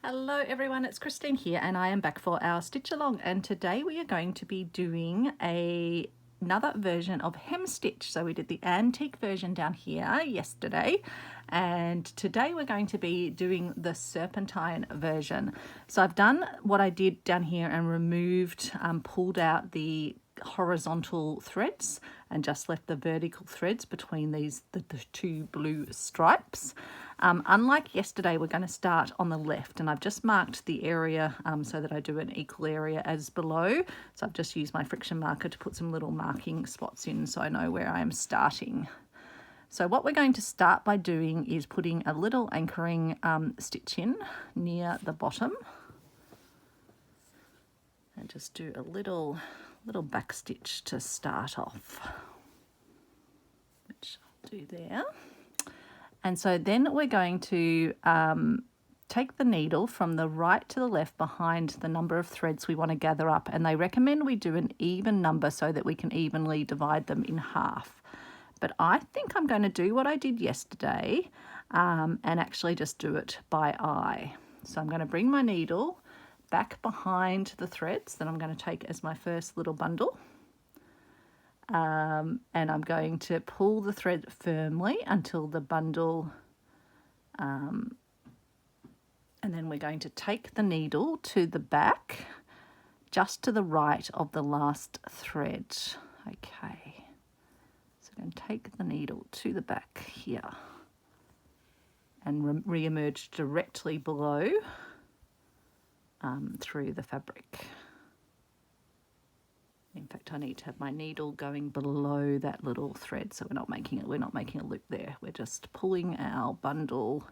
Hello everyone, it's Christine here and I am back for our stitch along, and today we are going to be doing another version of hem stitch. So we did the antique version down here yesterday, and today we're going to be doing the serpentine version. So I've done what I did down here and removed, pulled out the horizontal threads and just left the vertical threads between the two blue stripes. Unlike yesterday, we're going to start on the left, and I've just marked the area so that I do an equal area as below. So I've just used my friction marker to put some little marking spots in so I know where I am starting. So what we're going to start by doing is putting a little anchoring stitch in near the bottom, and just do a little back stitch to start off, which I'll do there. And so then we're going to take the needle from the right to the left behind the number of threads we want to gather up, and they recommend we do an even number so that we can evenly divide them in half. But I think I'm going to do what I did yesterday and actually just do it by eye. So I'm going to bring my needle back behind the threads that I'm going to take as my first little bundle. And I'm going to pull the thread firmly until the bundle, and then we're going to take the needle to the back, just to the right of the last thread. Okay, so I'm going to take the needle to the back here and re-emerge directly below through the fabric. In fact, I need to have my needle going below that little thread, so we're not making a loop there. We're just pulling our bundle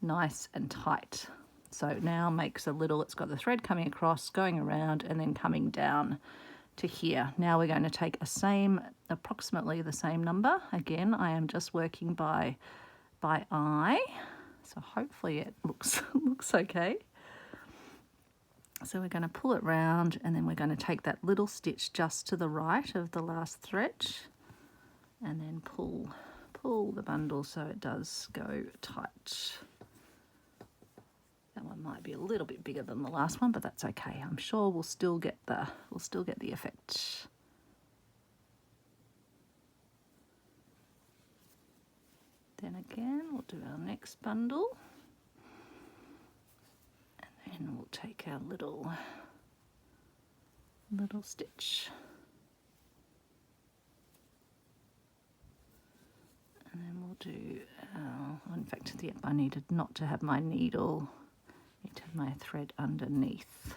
nice and tight. So now makes a little, it's got the thread coming across, going around, and then coming down to here. Now we're going to take approximately the same number. Again, I am just working by eye, so hopefully it looks okay. So we're going to pull it round, and then we're going to take that little stitch just to the right of the last thread, and then pull the bundle so it does go tight. That one might be a little bit bigger than the last one, but that's okay. I'm sure we'll still get the effect. Then again, we'll do our next bundle. And we'll take our little stitch, and then we'll do in fact, I needed not to have my needle, I need to have my thread underneath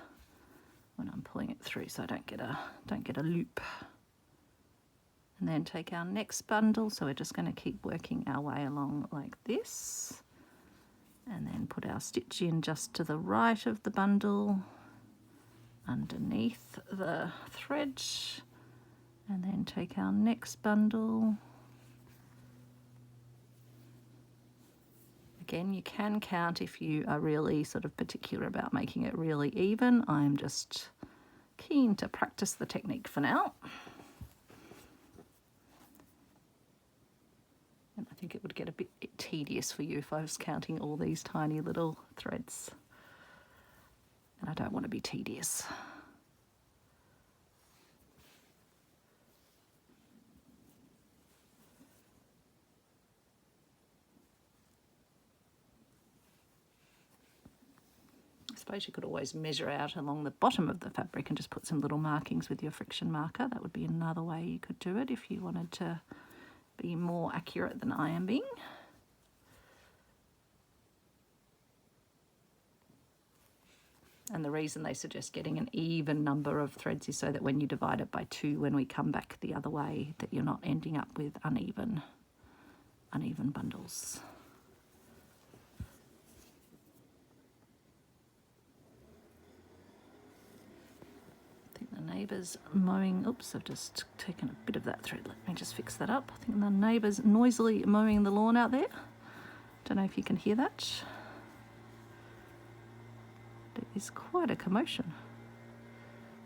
when I'm pulling it through, so I don't get a loop. And then take our next bundle, so we're just going to keep working our way along like this. And then put our stitch in just to the right of the bundle, underneath the thread, and then take our next bundle. Again, you can count if you are really sort of particular about making it really even. I'm just keen to practice the technique for now. And I think it would get a bit tedious for you if I was counting all these tiny little threads. And I don't want to be tedious. I suppose you could always measure out along the bottom of the fabric and just put some little markings with your friction marker. That would be another way you could do it if you wanted to be more accurate than I am being. And the reason they suggest getting an even number of threads is so that when you divide it by 2, when we come back the other way, that you're not ending up with uneven bundles. I think the neighbour's mowing, oops, I've just taken a bit of that thread. Let me just fix that up. I think the neighbour's noisily mowing the lawn out there. Don't know if you can hear that. It is quite a commotion.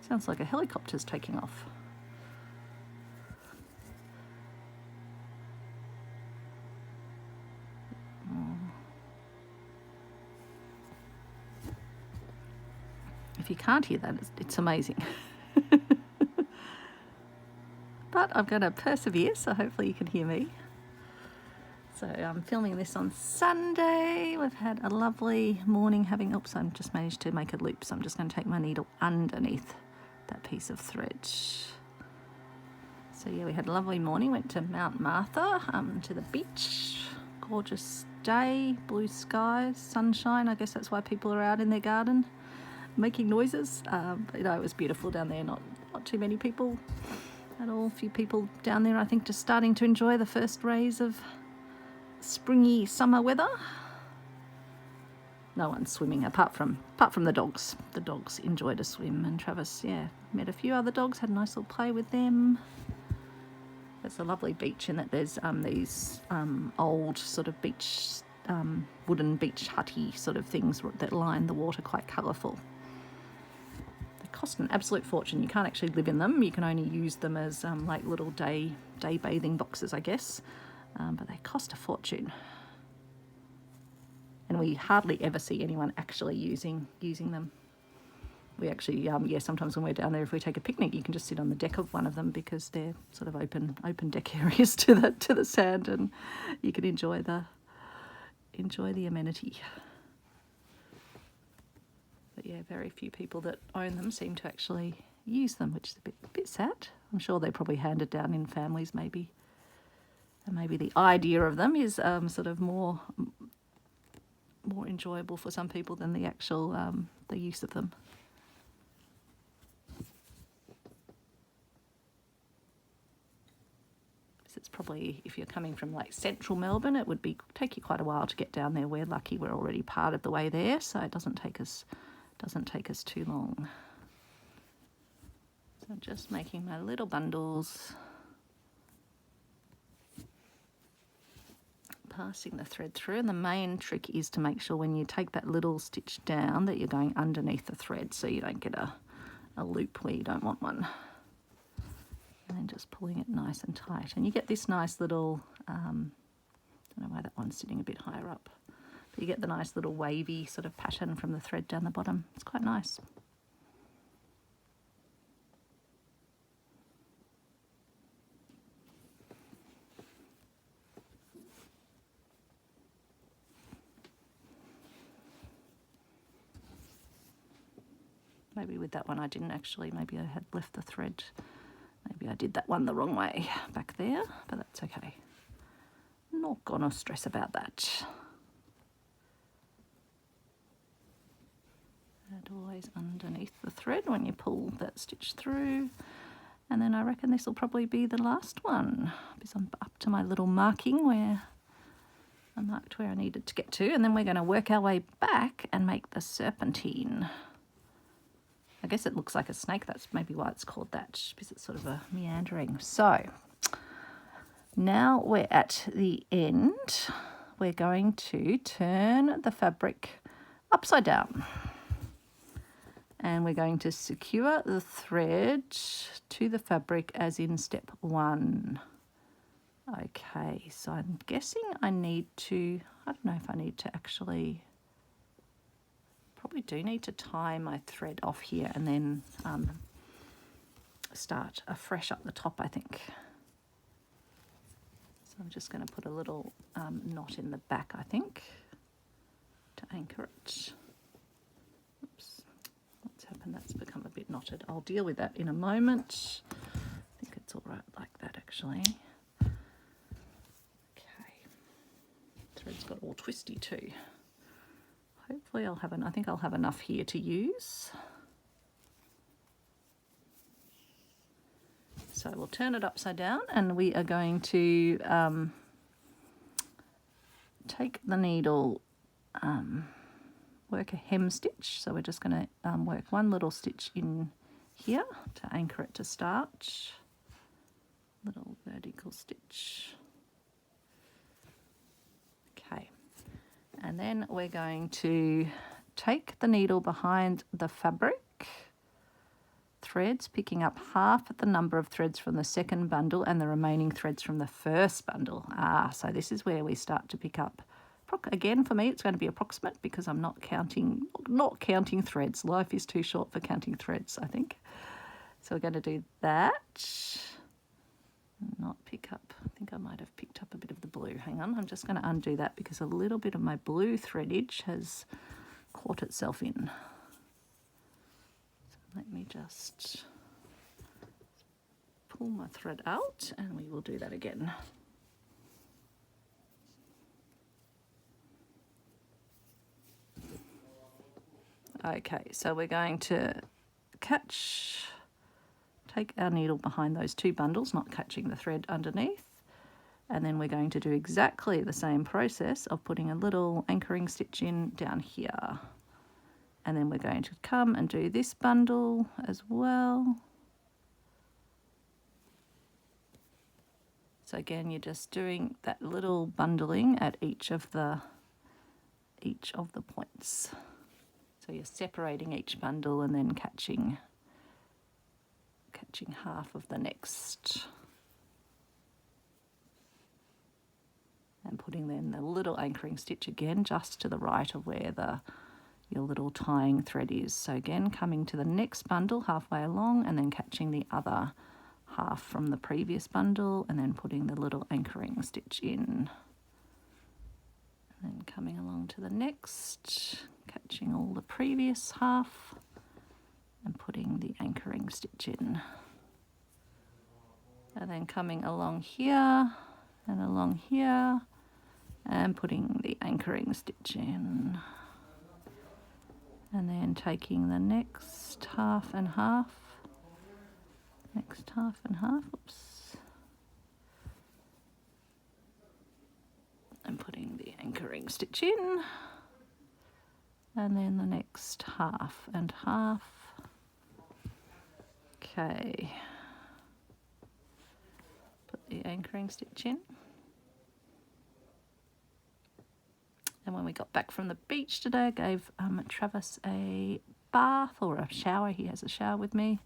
Sounds like a helicopter's taking off. If you can't hear that, it's amazing. But I'm going to persevere, so hopefully you can hear me. So I'm filming this on Sunday. We've had a lovely morning having, oops, I've just managed to make a loop, so I'm just going to take my needle underneath that piece of thread. So yeah, we had a lovely morning, went to Mount Martha, to the beach. Gorgeous day, blue skies, sunshine. I guess that's why people are out in their garden making noises. But, you know, it was beautiful down there, not too many people at all. A few people down there, I think, just starting to enjoy the first rays of springy summer weather. No one's swimming apart from the dogs. The dogs enjoyed a swim, and Travis, yeah, met a few other dogs, had a nice little play with them. There's a lovely beach in that there's these old sort of beach, wooden beach hutty sort of things that line the water, quite colourful. They cost an absolute fortune. You can't actually live in them. You can only use them as like little day bathing boxes, I guess. But they cost a fortune. And we hardly ever see anyone actually using them. We actually, yeah, sometimes when we're down there, if we take a picnic, you can just sit on the deck of one of them because they're sort of open deck areas to the sand, and you can enjoy the amenity. But yeah, very few people that own them seem to actually use them, which is a bit sad. I'm sure they're probably handed down in families, maybe. And maybe the idea of them is sort of more enjoyable for some people than the actual the use of them. It's probably, if you're coming from like central Melbourne, it would take you quite a while to get down there. We're lucky we're already part of the way there, so it doesn't take us too long. So I'm just making my little bundles, passing the thread through, and the main trick is to make sure when you take that little stitch down that you're going underneath the thread so you don't get a loop where you don't want one. And then just pulling it nice and tight. And you get this nice little, I don't know why that one's sitting a bit higher up, but you get the nice little wavy sort of pattern from the thread down the bottom. It's quite nice. Maybe with that one I didn't actually, maybe I had left the thread. Maybe I did that one the wrong way back there, but that's okay. Not gonna stress about that. And always underneath the thread when you pull that stitch through. And then I reckon this will probably be the last one, because I'm up to my little marking where I marked where I needed to get to, and then we're going to work our way back and make the serpentine. I guess it looks like a snake. That's maybe why it's called that, because it's sort of a meandering. So now we're at the end. We're going to turn the fabric upside down, and we're going to secure the thread to the fabric as in step 1. Okay, so I'm guessing I need to, I don't know if I need to actually, probably do need to tie my thread off here and then start afresh up the top, I think. So I'm just going to put a little knot in the back, I think, to anchor it. Oops, what's happened? That's become a bit knotted. I'll deal with that in a moment. I think it's all right like that, actually. Okay, thread's got all twisty too. Hopefully I'll have I think I'll have enough here to use. So we'll turn it upside down, and we are going to take the needle, work a hem stitch. So we're just going to work one little stitch in here to anchor it to start. Little vertical stitch. Okay, and then we're going to take the needle behind the fabric threads, picking up half the number of threads from the second bundle and the remaining threads from the first bundle. So this is where we start to pick up again, for me, it's going to be approximate because I'm not counting threads. Life is too short for counting threads, I think. So we're going to do that. Not pick up, I think I might have picked up a bit of the blue. Hang on, I'm just going to undo that because a little bit of my blue threadage has caught itself in. So let me just pull my thread out and we will do that again. Okay, so we're going to take our needle behind those two bundles, not catching the thread underneath, and then we're going to do exactly the same process of putting a little anchoring stitch in down here. And then we're going to come and do this bundle as well. So again, you're just doing that little bundling at each of the points. So you're separating each bundle and then catching half of the next. And putting then the little anchoring stitch again just to the right of where your little tying thread is. So again, coming to the next bundle halfway along and then catching the other half from the previous bundle and then putting the little anchoring stitch in. And then coming along to the next, catching all the previous half and putting the anchoring stitch in. And then coming along here and along here and putting the anchoring stitch in. And then taking the next half and half, oops, and putting the anchoring stitch in, and then the next half and half. Okay, put the anchoring stitch in. And when we got back from the beach today, I gave Travis a bath or a shower. He has a shower with me.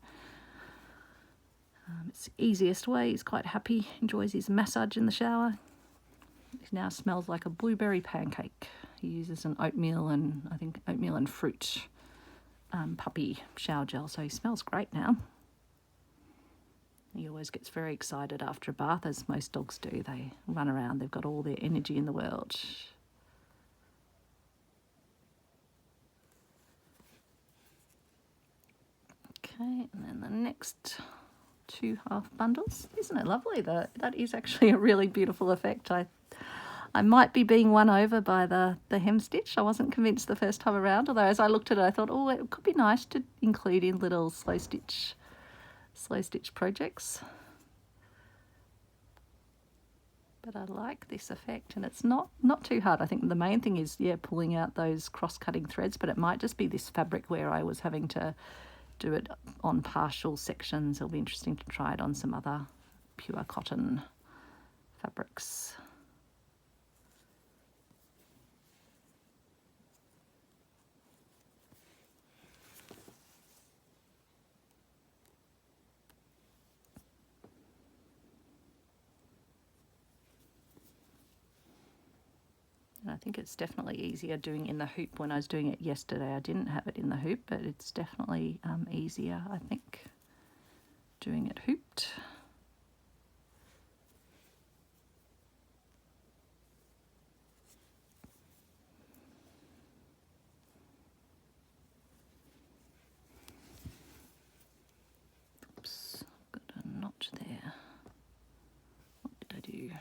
It's the easiest way. He's quite happy, enjoys his massage in the shower. He now smells like a blueberry pancake. He uses an oatmeal and fruit puppy shower gel, so he smells great now. He always gets very excited after a bath, as most dogs do. They run around, they've got all their energy in the world. Okay, and then the next two half bundles. Isn't it lovely? That is actually a really beautiful effect. I might be being won over by the hem stitch. I wasn't convinced the first time around, although as I looked at it I thought, oh, it could be nice to include in little slow stitch projects. But I like this effect, and it's not too hard. I think the main thing is, yeah, pulling out those cross-cutting threads, but it might just be this fabric where I was having to do it on partial sections. It'll be interesting to try it on some other pure cotton fabrics. And I think it's definitely easier doing in the hoop. When I was doing it yesterday, I didn't have it in the hoop, but it's definitely easier, I think, doing it hooped. Oops, I've got a notch there. What did I do?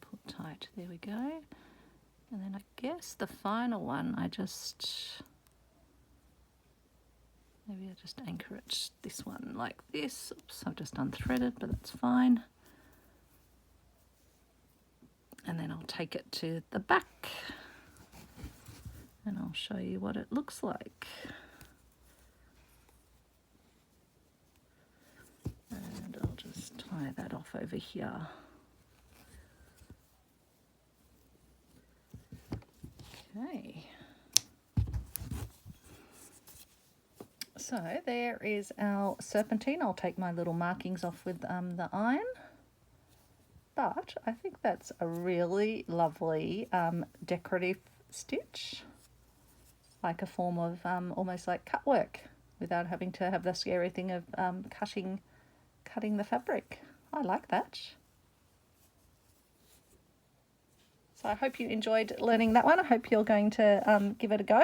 Pull tight, there we go. And then I guess the final one, maybe I just anchor it, this one like this. Oops, I've just unthreaded, but that's fine. And then I'll take it to the back and I'll show you what it looks like. And I'll just tie that off over here. Okay, so there is our serpentine. I'll take my little markings off with the iron. but I think that's a really lovely decorative stitch, like a form of almost like cut work without having to have the scary thing of cutting the fabric. I like that. So I hope you enjoyed learning that one. I hope you're going to give it a go.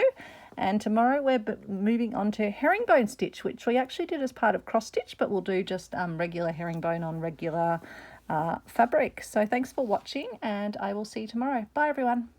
And tomorrow we're moving on to herringbone stitch, which we actually did as part of cross stitch, but we'll do just regular herringbone on regular fabric. So thanks for watching, and I will see you tomorrow. Bye everyone.